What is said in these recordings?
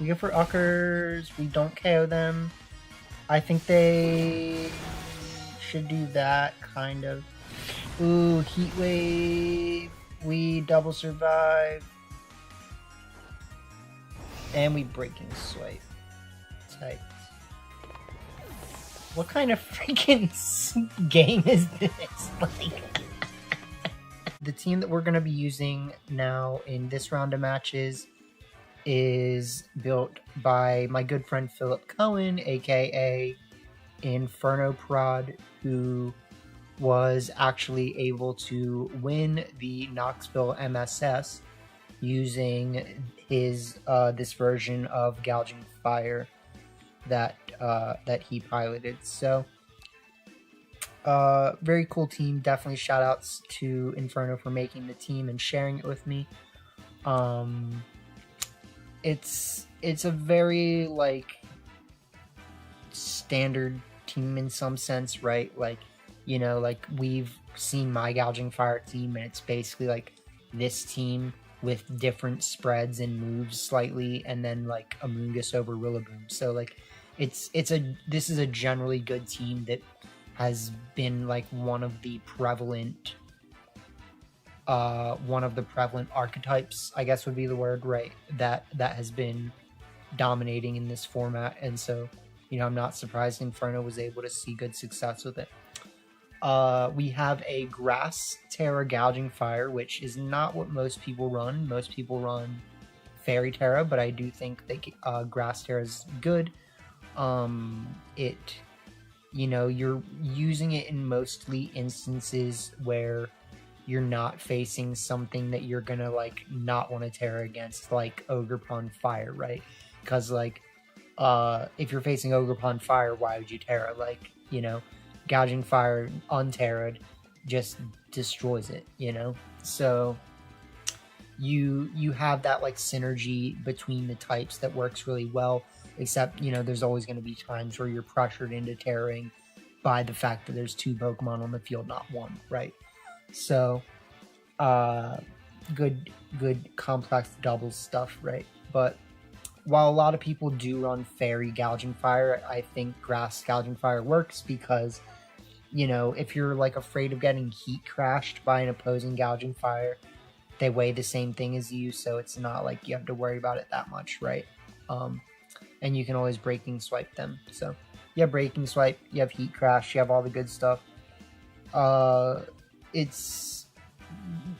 We go for Uckers. We don't KO them. I think they should do that, kind of. Ooh, Heat Wave. We double survive. And we Breaking Swipe. Tight. What kind of freaking game is this? Like, the team that we're going to be using now in this round of matches is built by my good friend Philip Cohen, aka Inferno Prod, who was actually able to win the Knoxville MSS using his this version of Gouging Fire that he piloted. So very cool team. Definitely shout outs to Inferno for making the team and sharing it with me. It's a very like standard team in some sense, right? Like, you know, like we've seen my Gouging Fire team, and it's basically like this team with different spreads and moves slightly, and then like Amoonguss over Rillaboom. So like this is a generally good team that has been like one of the prevalent archetypes, I guess would be the word, right? That has been dominating in this format, and so, you know, I'm not surprised Inferno was able to see good success with it. We have a Grass Terra Gouging Fire, which is not what most people run. Most people run Fairy Terra, but I do think that Grass Terra is good. You know, you're using it in mostly instances where you're not facing something that you're gonna like not want to Terra against, like Ogerpon Fire, right? Because like if you're facing Ogerpon Fire, why would you Terra? Like, you know, Gouging Fire unterra'd just destroys it, you know? So you have that like synergy between the types that works really well, except, you know, there's always going to be times where you're pressured into terroring by the fact that there's 2 Pokemon on the field, not 1, right? So good complex double stuff, right? But while a lot of people do run Fairy Gouging Fire, I think Grass Gouging Fire works because, you know, if you're like afraid of getting heat crashed by an opposing Gouging Fire, they weigh the same thing as you, so it's not like you have to worry about it that much, right? And you can always Breaking Swipe them. So you have Breaking Swipe, you have Heat Crash, you have all the good stuff. It's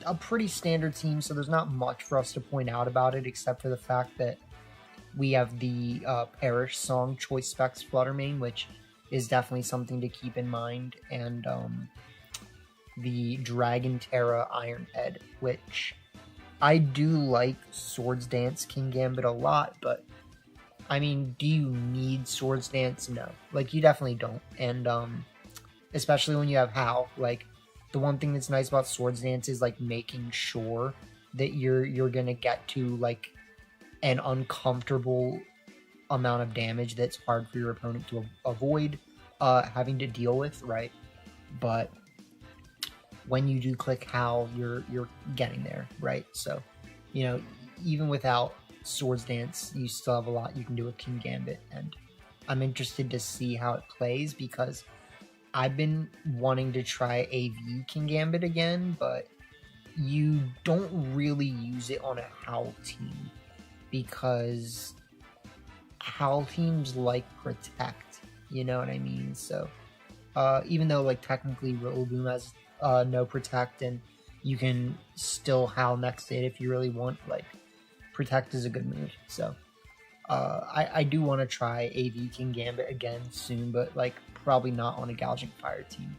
a pretty standard team, so there's not much for us to point out about it, except for the fact that we have the Parish Song Choice Specs Fluttermane, which is definitely something to keep in mind, and the Dragon Terra Ironhead, which I do like Swords Dance Kingambit a lot, but I mean, do you need Swords Dance? No. Like, you definitely don't. And especially when you have Hal, like, the one thing that's nice about Swords Dance is like making sure that you're gonna get to like an uncomfortable amount of damage that's hard for your opponent to avoid having to deal with, right? But when you do click Hal, you're getting there, right? So, you know, even without Swords Dance, you still have a lot you can do with Kingambit, and I'm interested to see how it plays because I've been wanting to try AV Kingambit again, but you don't really use it on a Howl team because Howl teams like Protect, you know what I mean? So even though like technically Rillaboom has no Protect, and you can still Howl next to it if you really want, like Protect is a good move. So I do want to try AV Kingambit again soon, but like probably not on a Gouging Fire team.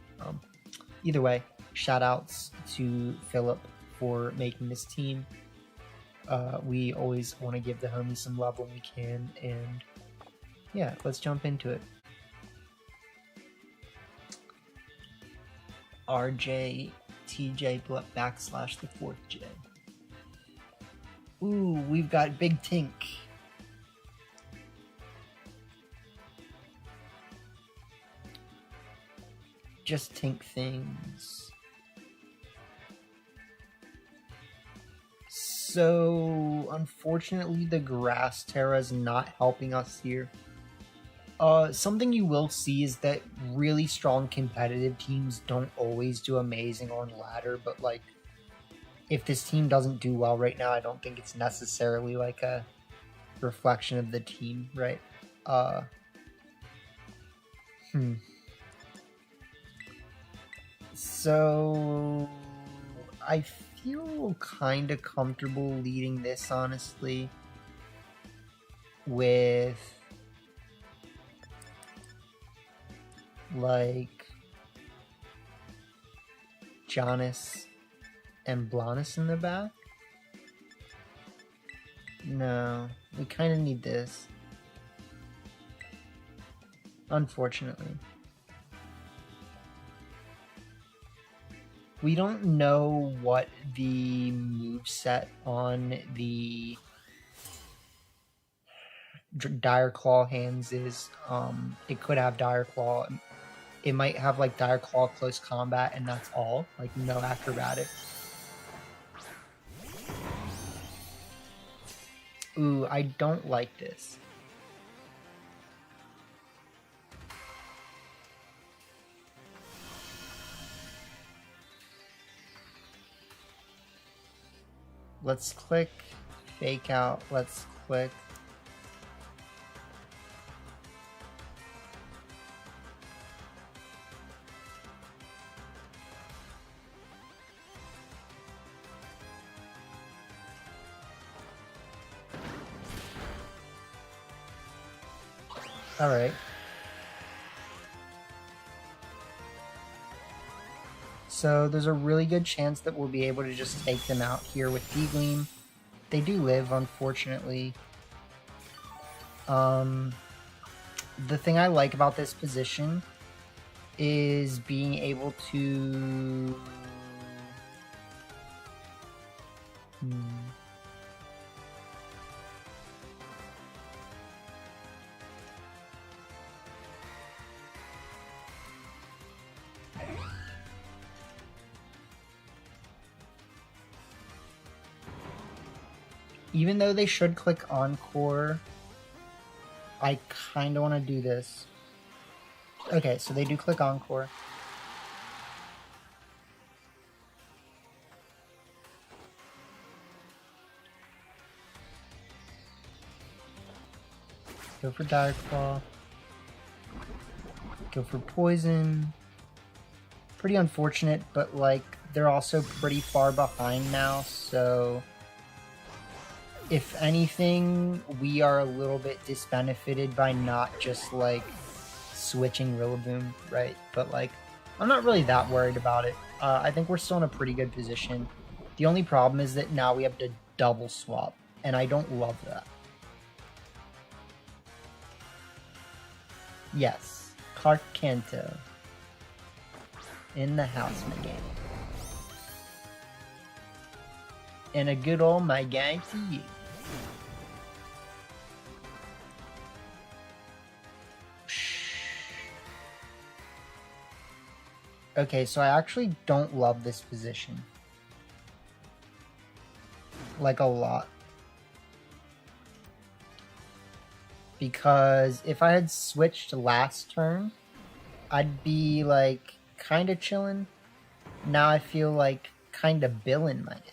Either way, shout outs to Philip for making this team. We always want to give the homies some love when we can, and yeah, let's jump into it. RJ TJ backslash the 4th J. Ooh, we've got Big Tink. Just Tink things. So, unfortunately, the Grass Terra is not helping us here. Something you will see is that really strong competitive teams don't always do amazing on ladder, but like, if this team doesn't do well right now, I don't think it's necessarily like a reflection of the team, right? So I feel kind of comfortable leading this, honestly, with like Jonas and Blanis in the back. No, we kind of need this, unfortunately. We don't know what the moveset on the Dire Claw hands is. It could have Dire Claw. It might have like Dire Claw close combat, and that's all. Like no acrobatic. Ooh, I don't like this. Let's click fake out. Let's click. All right. So there's a really good chance that we'll be able to just take them out here with D-Gleam. They do live, unfortunately. The thing I like about this position is being able to... Even though they should click Encore, I kind of want to do this. Okay, so they do click Encore. Go for Dire Claw. Go for Poison. Pretty unfortunate, but like they're also pretty far behind now, so... If anything, we are a little bit disbenefited by not just, like, switching Rillaboom, right? But, like, I'm not really that worried about it. I think we're still in a pretty good position. The only problem is that now we have to double swap, and I don't love that. Yes, Clark Kanto in the house, my game. And a good old my gang to you. Okay, so I actually don't love this position. Like a lot. Because if I had switched last turn, I'd be like kind of chilling. Now I feel like kind of billing my game.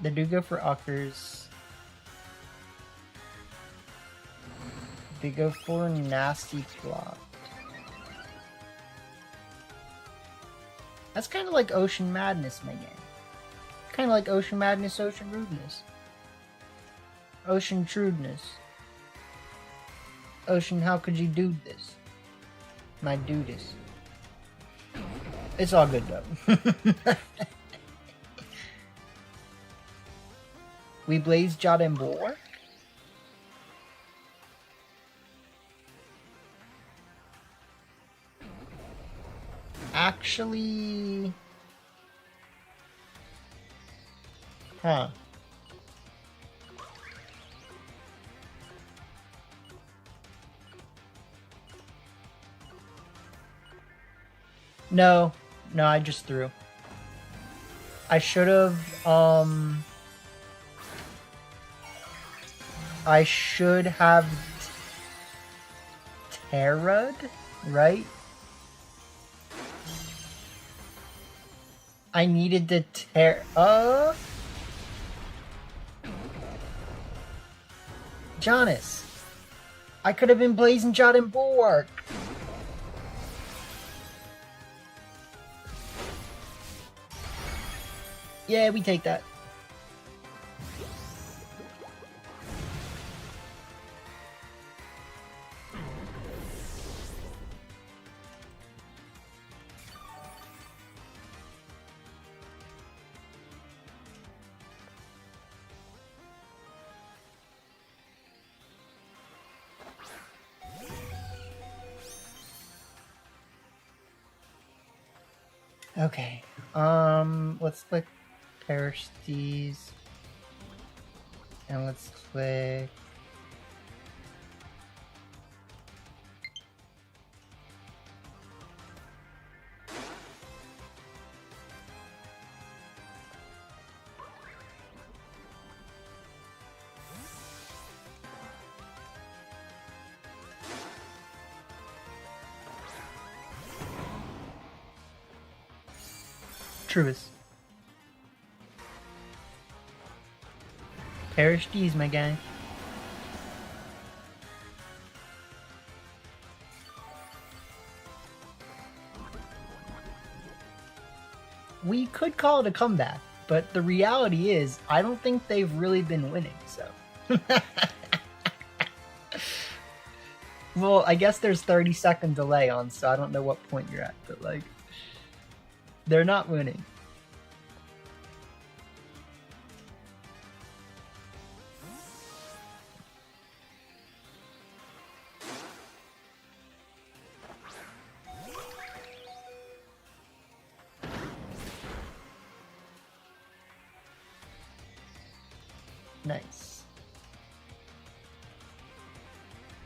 They do go for Uckers. They go for Nasty Plot. That's kind of like Ocean Madness, my game. Kind of like Ocean Madness, Ocean Rudeness. Ocean Trudeness. Ocean, how could you do this? My do this. It's all good though. We blaze Jot and Bulwark. Actually, huh? No, no, I just threw. I should have, I should have Terra'd, right? I needed to Jonas, I could have been blazing Jot and Bulwark. Yeah, we take that. Okay. Let's click Perish these. And let's click Truest. Perish these, my guy. We could call it a comeback, but the reality is, I don't think they've really been winning, so. Well, I guess there's 30-second delay on, so I don't know what point you're at, but like, they're not winning. Nice.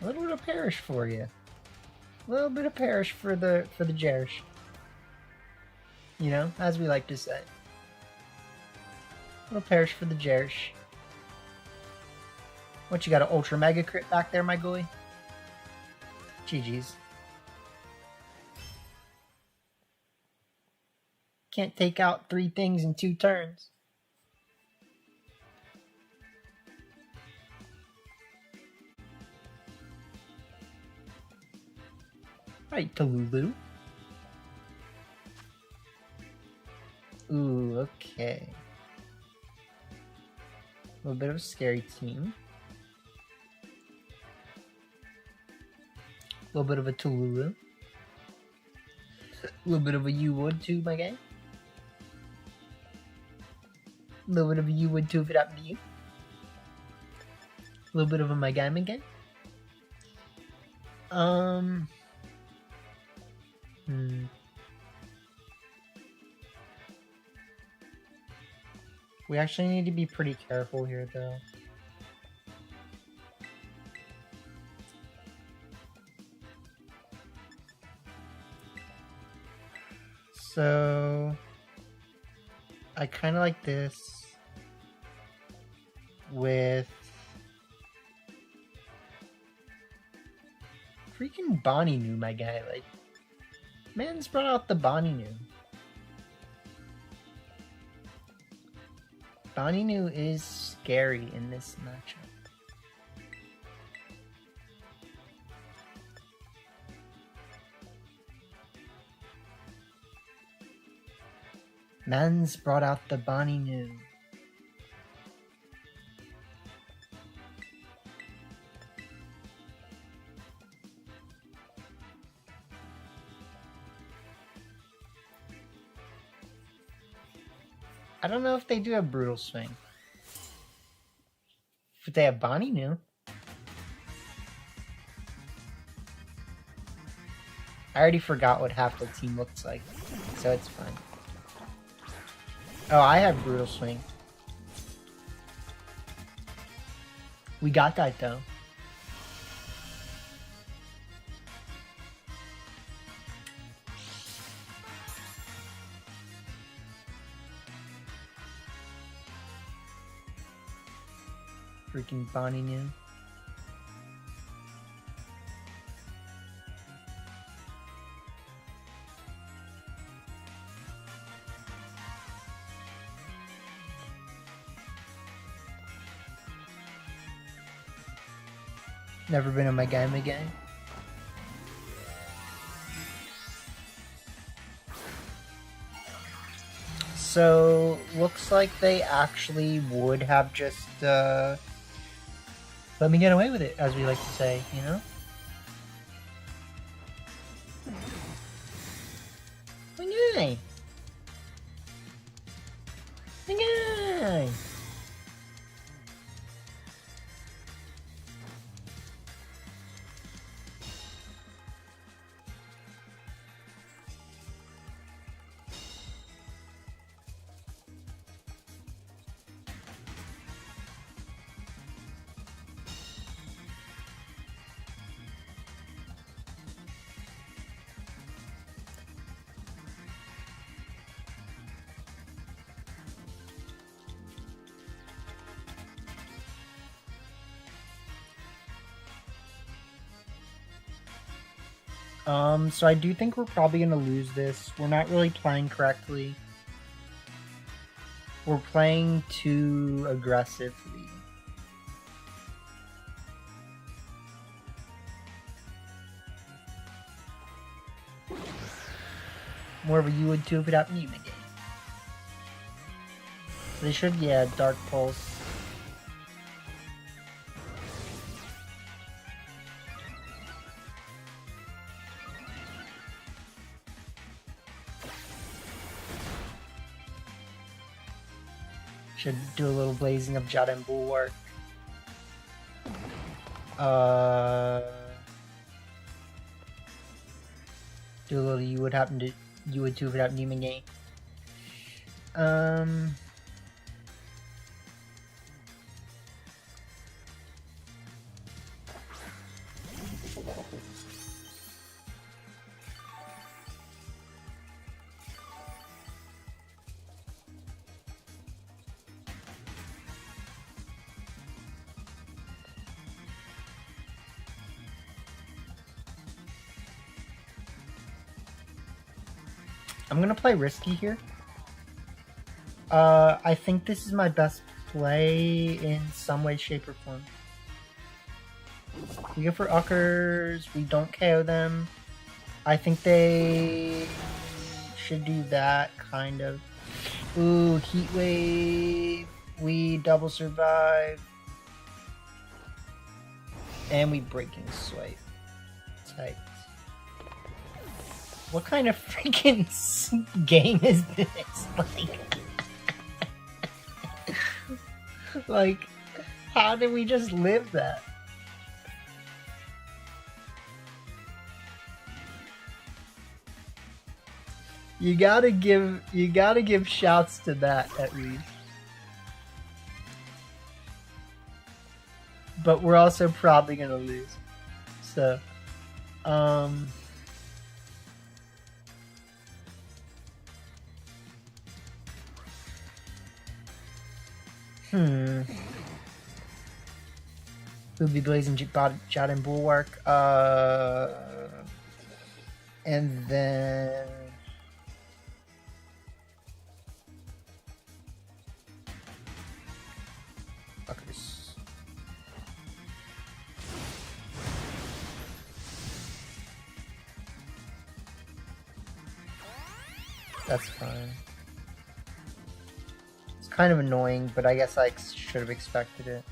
A little bit of Perish for you. A little bit of Perish for the Jerish. You know, as we like to say. A little Perish for the Jerish. What, you got an Ultra Mega Crit back there, my guy? GG's. Can't take out 3 things in 2 turns. Right, Talulu. Ooh, okay. A little bit of a scary team. A little bit of a Talulu. A little bit of a U-Wood too, my guy. A little bit of a U-Wood too if it happened to you. A little bit of a my guy again. We actually need to be pretty careful here, though. So, I kind of like this with freaking Bonnie New, my guy. Like, man's brought out the Bonnie New. Bonnie New is scary in this matchup. Man's brought out the Bonnie New. I don't know if they do have Brutal Swing. But they have Bonnie New. I already forgot what half the team looks like, so it's fine. Oh, I have Brutal Swing. We got that though. Freaking Bonnie New. Never been in my game again. So, looks like they actually would have just, let me get away with it, as we like to say, you know? Okay. Okay. So I do think we're probably going to lose this. We're not really playing correctly. We're playing too aggressively. More of a you would too if it happened to you again. They should, yeah, Dark Pulse. Should do a little blazing of Jot and Bulwark. Do a little you would too if it happened to you again. I'm gonna play risky here. I think this is my best play in some way, shape, or form. We go for Uckers, we don't KO them. I think they should do that, kind of. Ooh, Heat Wave. We double survive. And we Breaking Swipe. Tight. What kind of freaking game is this? Like, how did we just live that? You gotta give shouts to that at least. But we're also probably gonna lose. So, We'll be blazing Jot and Bulwark. And then Fuckers. That's fine. It's kind of annoying, but I guess I should have expected it.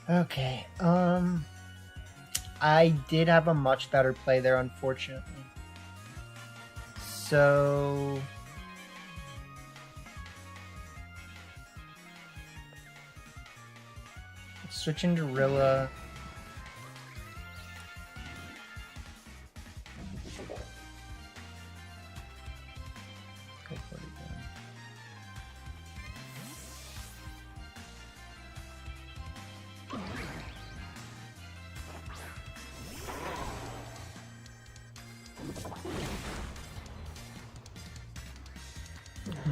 Okay, I did have a much better play there, unfortunately. So... switch into Rilla. Go for it again.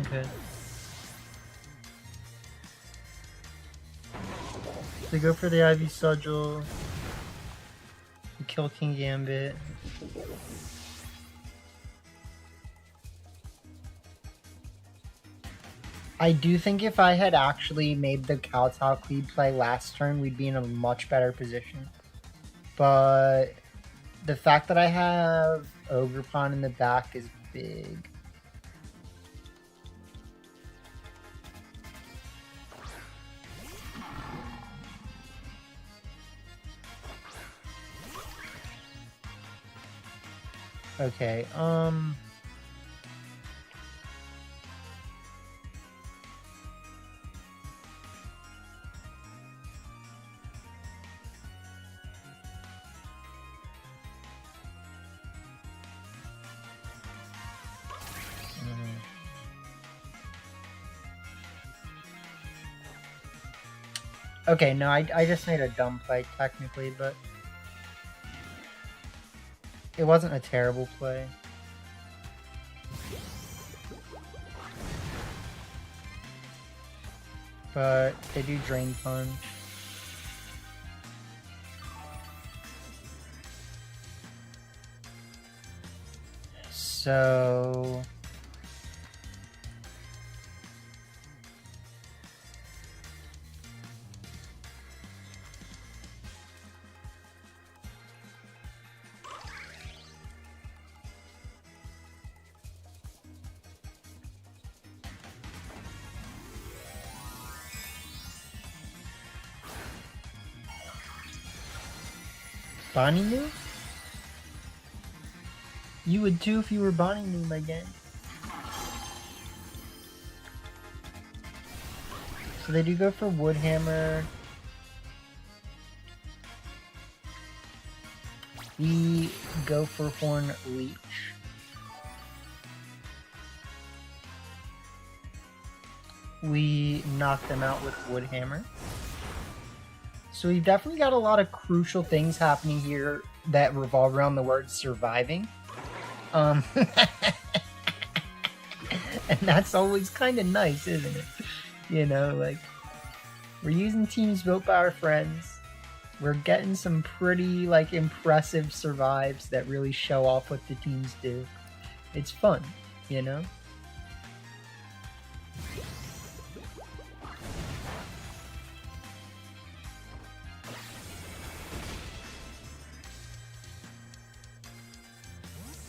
Okay. They go for the Ivy Sigil. We kill Kingambit. I do think if I had actually made the Kowtow Cleave play last turn, we'd be in a much better position. But the fact that I have Ogerpon in the back is big. Okay, okay, no, I just made a dumb play, technically, but it wasn't a terrible play. But they do Drain Punch. So... Bonnie New? You would too if you were Bonnie New, my gang. So they do go for Woodhammer. We go for Horn Leech. We knock them out with Woodhammer. So we've definitely got a lot of crucial things happening here that revolve around the word surviving. And that's always kind of nice, isn't it? You know, like, we're using teams built by our friends. We're getting some pretty, like, impressive survives that really show off what the teams do. It's fun, you know?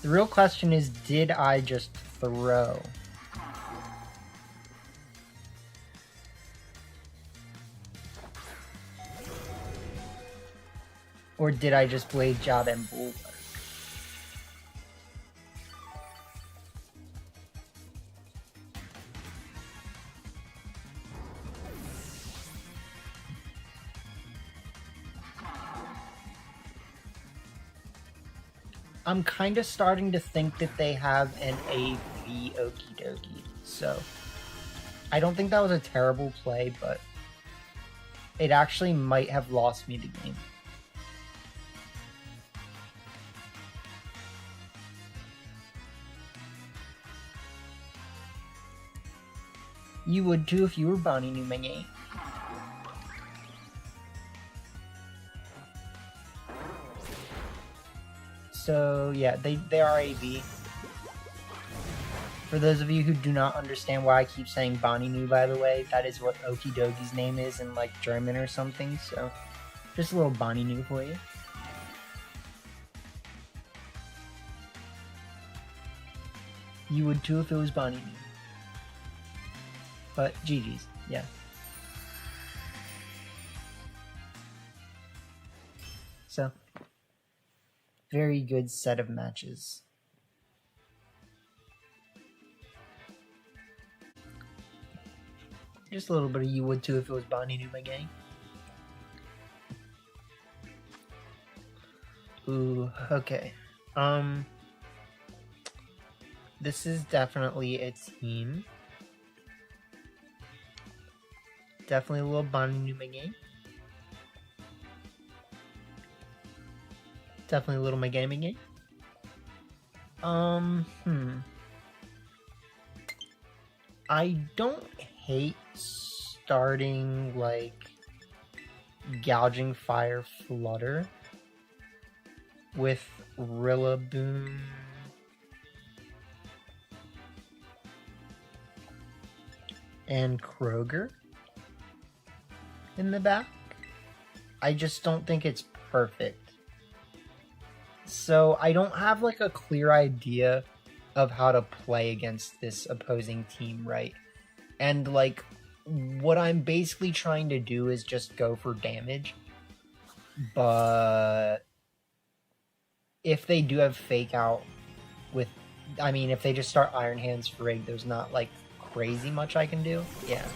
The real question is, did I just throw? Or did I just Blade Job and Bulwark? I'm kind of starting to think that they have an AV Okie Dokie, so I don't think that was a terrible play, but it actually might have lost me the game. You would too if you were Bonnie New, my game. So yeah, they are AV. For those of you who do not understand why I keep saying Bonnie New, by the way, that is what Okie Dokie's name is in like German or something, so just a little Bonnie New for you. You would too if it was Bonnie New. But GG's, yeah. very good set of matches. Just a little bit of you would too if it was Bonnie knew my game. Ooh, okay. This is definitely a team. Definitely a little Bonnie knew my game. Definitely a little my gaming game. I don't hate starting like Gouging Fire Flutter with Rillaboom and Kroger in the back. I just don't think it's perfect. So I don't have like a clear idea of how to play against this opposing team, right? And like what I'm basically trying to do is just go for damage. But if they do have Fake Out with, I mean, if they just start Iron Hands Frig, there's not like crazy much I can do. Yeah.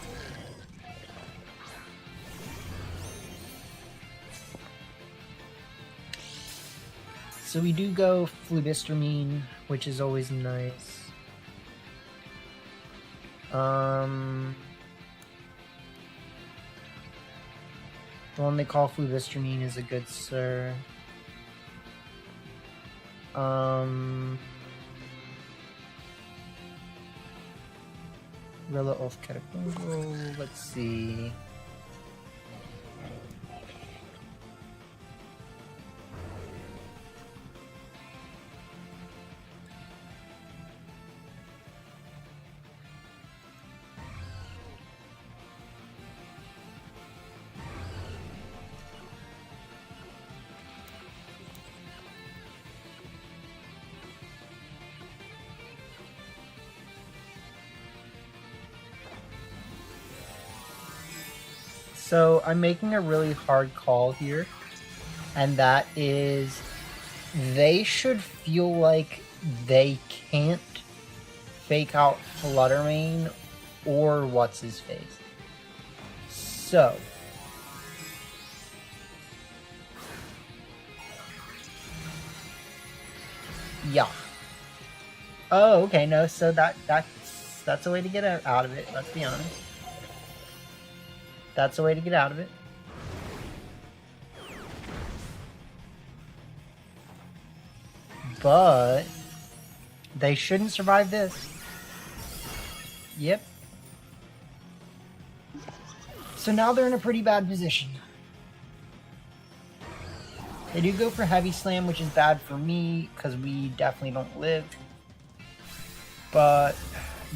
So we do go Flubistramine, which is always nice. The one they call Flubistramine is a good sir. Rilla of Catapungo, let's see. So I'm making a really hard call here, and that is they should feel like they can't Fake Out Fluttermane or what's his face. So yeah. Oh, okay, no, so that's a way to get out of it, let's be honest. That's a way to get out of it. But they shouldn't survive this. Yep. So now they're in a pretty bad position. They do go for Heavy Slam, which is bad for me because we definitely don't live. But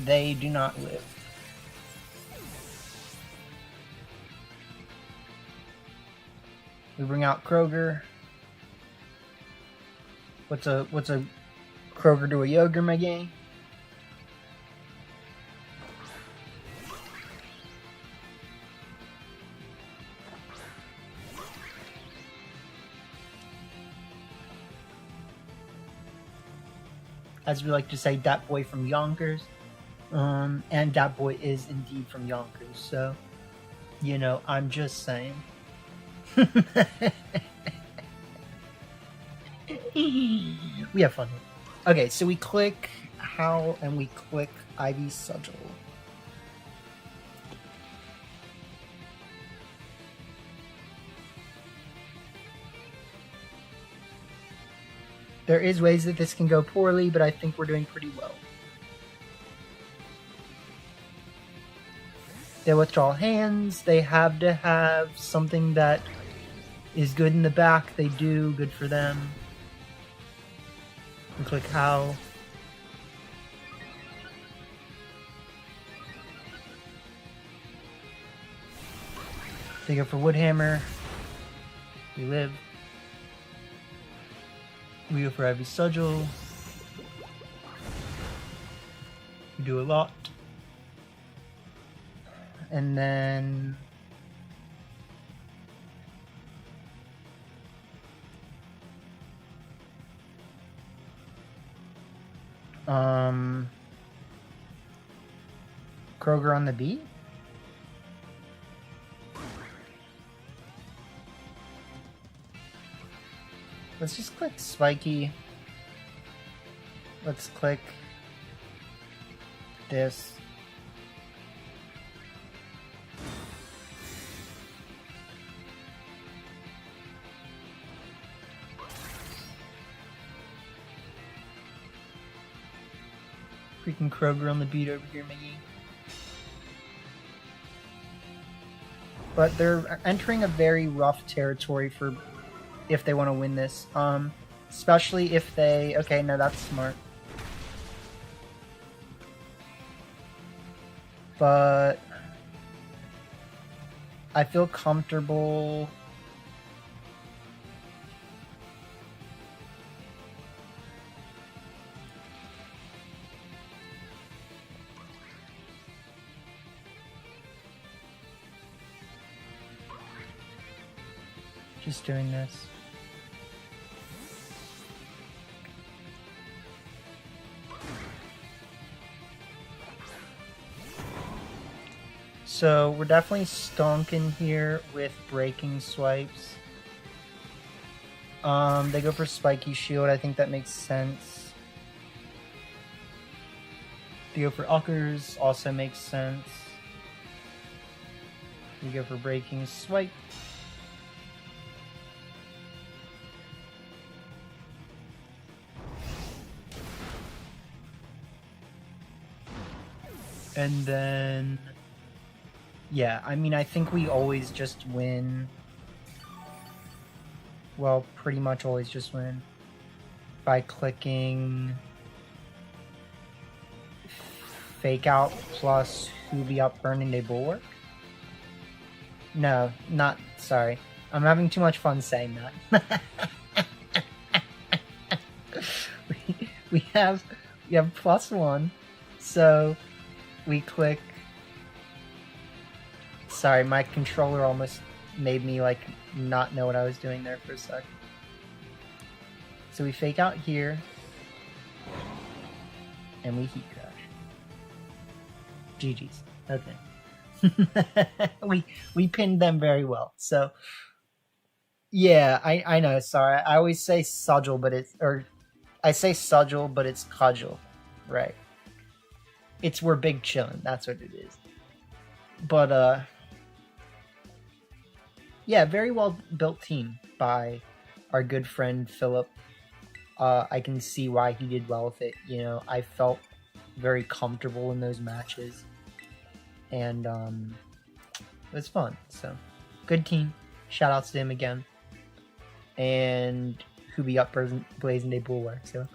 they do not live. We bring out Kroger. What's a Kroger to a Yogurt, my game? As we like to say, that boy from Yonkers. And that boy is indeed from Yonkers. So, you know, I'm just saying. We have fun. Okay, so we click Howl and we click Ivy Sigil. There is ways that this can go poorly, but I think we're doing pretty well. They withdraw hands. They have to have something that is good in the back. They do. Good for them. And click Howl. They go for Woodhammer. We live. We go for Ivy Sigil. We do a lot. And then Kroger on the beat? Let's just click Spiky. Let's click this. Freaking Kroger on the beat over here, Miggy. But they're entering a very rough territory for if they want to win this. Especially if they... Okay, no, that's smart. But I feel comfortable... just doing this. So we're definitely stonking here with breaking swipes. They go for Spiky Shield. I think that makes sense. They go for Uckers. Also makes sense. We go for breaking swipe. And then, yeah, I mean, I think we always just win. Well, pretty much always just win by clicking Fake Out plus Hoobie Up Burning Day Bulwark. No, not, sorry. I'm having too much fun saying that. we have +1, so we click. Sorry, my controller almost made me like not know what I was doing there for a sec. So we fake out here, and we heat crash. GG's. Okay. we pinned them very well. So yeah, I know. Sorry, I always say Sudgel, but I say Sudgel, but it's Cudgel, right? It's we're big chillin'. That's what it is. But yeah, very well built team by our good friend Philip. I can see why he did well with it. You know, I felt very comfortable in those matches, and it was fun. So, good team. Shout outs to him again. And Hoobie Up Blazing Day Bulwark. So.